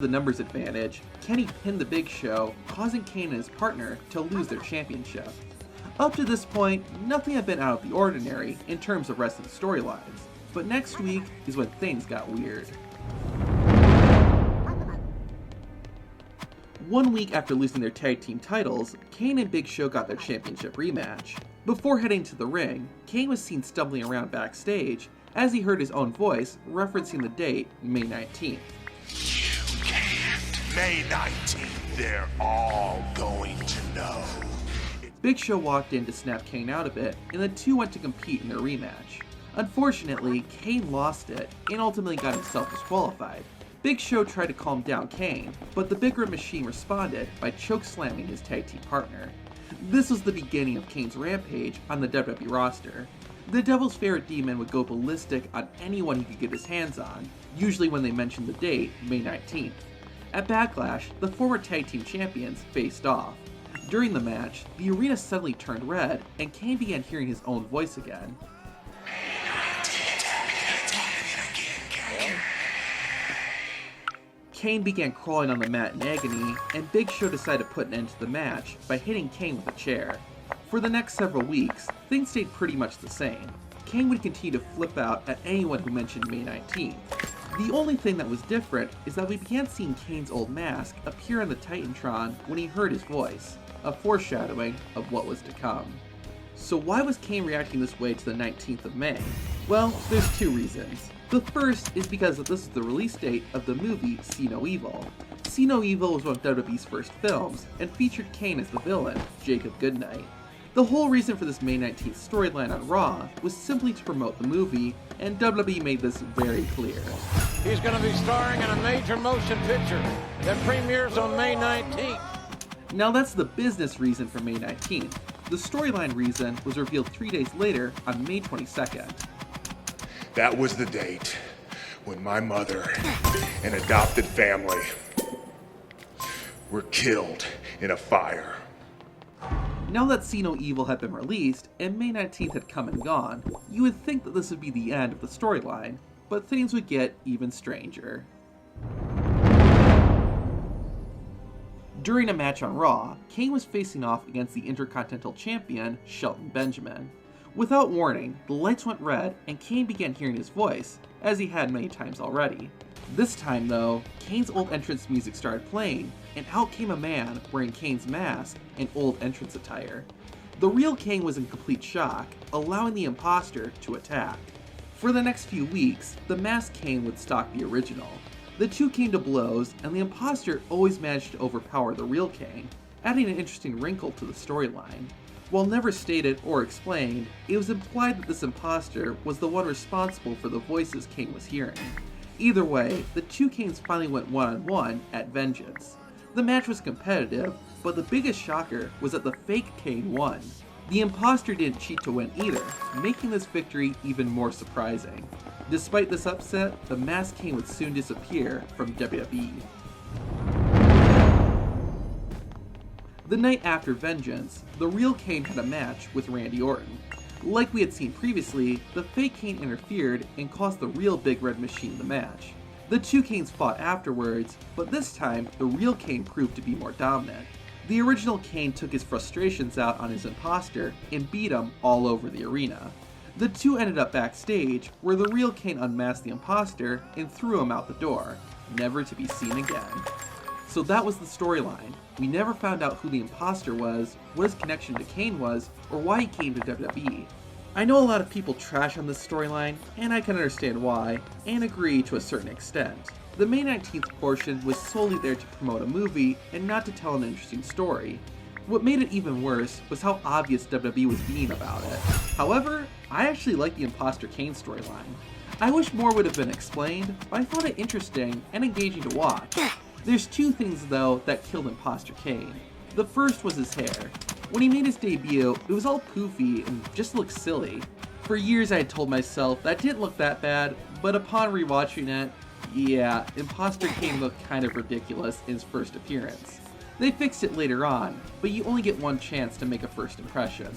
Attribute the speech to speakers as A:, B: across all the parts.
A: the numbers advantage, Kenny pinned the Big Show, causing Kane and his partner to lose their championship. Up to this point, nothing had been out of the ordinary in terms of wrestling storylines, but next week is when things got weird. 1 week after losing their tag team titles, Kane and Big Show got their championship rematch. Before heading to the ring, Kane was seen stumbling around backstage as he heard his own voice referencing the date, May 19th.
B: You can't. May 19th, they're all going to know.
A: Big Show walked in to snap Kane out of it, and the two went to compete in their rematch. Unfortunately, Kane lost it, and ultimately got himself disqualified. Big Show tried to calm down Kane, but the Big Red Machine responded by choke-slamming his tag team partner. This was the beginning of Kane's rampage on the WWE roster. The Devil's Favorite Demon would go ballistic on anyone he could get his hands on, usually when they mentioned the date, May 19th. At Backlash, the former tag team champions faced off. During the match, the arena suddenly turned red, and Kane began hearing his own voice again. Kane began crawling on the mat in agony, and Big Show decided to put an end to the match by hitting Kane with a chair. For the next several weeks, things stayed pretty much the same. Kane would continue to flip out at anyone who mentioned May 19th. The only thing that was different is that we began seeing Kane's old mask appear on the Titantron when he heard his voice, a foreshadowing of what was to come. So why was Kane reacting this way to the 19th of May? Well, there's two reasons. The first is because this is the release date of the movie See No Evil. See No Evil was one of WWE's first films, and featured Kane as the villain, Jacob Goodnight. The whole reason for this May 19th storyline on Raw was simply to promote the movie, and WWE made this very clear.
C: He's going to be starring in a major motion picture that premieres on May 19th.
A: Now that's the business reason for May 19th. The storyline reason was revealed 3 days later on May 22nd.
B: That was the date when my mother and adopted family were killed in a fire.
A: Now that See No Evil had been released, and May 19th had come and gone, you would think that this would be the end of the storyline, but things would get even stranger. During a match on Raw, Kane was facing off against the Intercontinental Champion, Shelton Benjamin. Without warning, the lights went red and Kane began hearing his voice, as he had many times already. This time though, Kane's old entrance music started playing, and out came a man wearing Kane's mask and old entrance attire. The real Kane was in complete shock, allowing the imposter to attack. For the next few weeks, the masked Kane would stalk the original. The two came to blows, and the imposter always managed to overpower the real Kane, adding an interesting wrinkle to the storyline. While never stated or explained, it was implied that this imposter was the one responsible for the voices Kane was hearing. Either way, the two Kanes finally went one-on-one at Vengeance. The match was competitive, but the biggest shocker was that the fake Kane won. The imposter didn't cheat to win either, making this victory even more surprising. Despite this upset, the masked Kane would soon disappear from WWE. The night after Vengeance, the real Kane had a match with Randy Orton. Like we had seen previously, the fake Kane interfered and cost the real Big Red Machine the match. The two Kanes fought afterwards, but this time the real Kane proved to be more dominant. The original Kane took his frustrations out on his imposter and beat him all over the arena. The two ended up backstage, where the real Kane unmasked the imposter and threw him out the door, never to be seen again. So that was the storyline. We never found out who the imposter was, what his connection to Kane was, or why he came to WWE. I know a lot of people trash on this storyline, and I can understand why, and agree to a certain extent. The May 19th portion was solely there to promote a movie and not to tell an interesting story. What made it even worse was how obvious WWE was being about it. However, I actually like the Imposter Kane storyline. I wish more would have been explained, but I found it interesting and engaging to watch. There's two things though that killed Imposter Kane. The first was his hair. When he made his debut, it was all poofy and just looked silly. For years I had told myself that didn't look that bad, but upon rewatching it, yeah, Imposter Kane looked kind of ridiculous in his first appearance. They fixed it later on, but you only get one chance to make a first impression.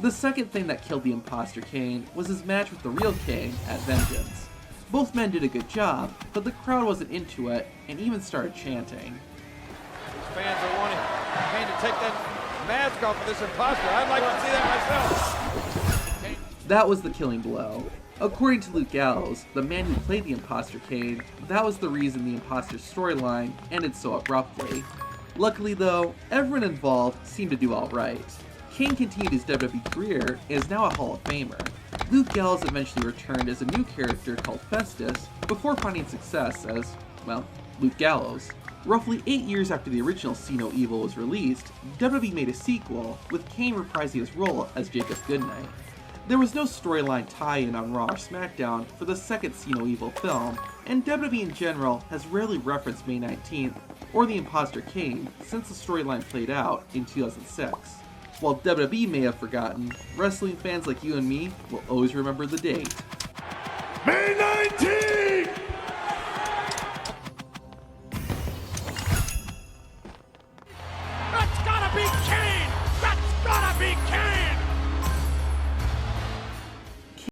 A: The second thing that killed the Imposter Kane was his match with the real Kane at Vengeance. Both men did a good job, but the crowd wasn't into it and even started chanting.
C: These fans are wanting Kane to take that mask off of this imposter. I'd like to see that myself. Kane.
A: That was the killing blow. According to Luke Gallows, the man who played the imposter Kane, that was the reason the imposter storyline ended so abruptly. Luckily though, everyone involved seemed to do alright. Kane continued his WWE career and is now a Hall of Famer. Luke Gallows eventually returned as a new character called Festus before finding success as, well, Luke Gallows. Roughly 8 years after the original See No Evil was released, WWE made a sequel, with Kane reprising his role as Jacob Goodnight. There was no storyline tie-in on Raw or SmackDown for the second See No Evil film, and WWE in general has rarely referenced May 19th or the imposter Kane since the storyline played out in 2006. While WWE may have forgotten, wrestling fans like you and me will always remember the date.
B: May 19th!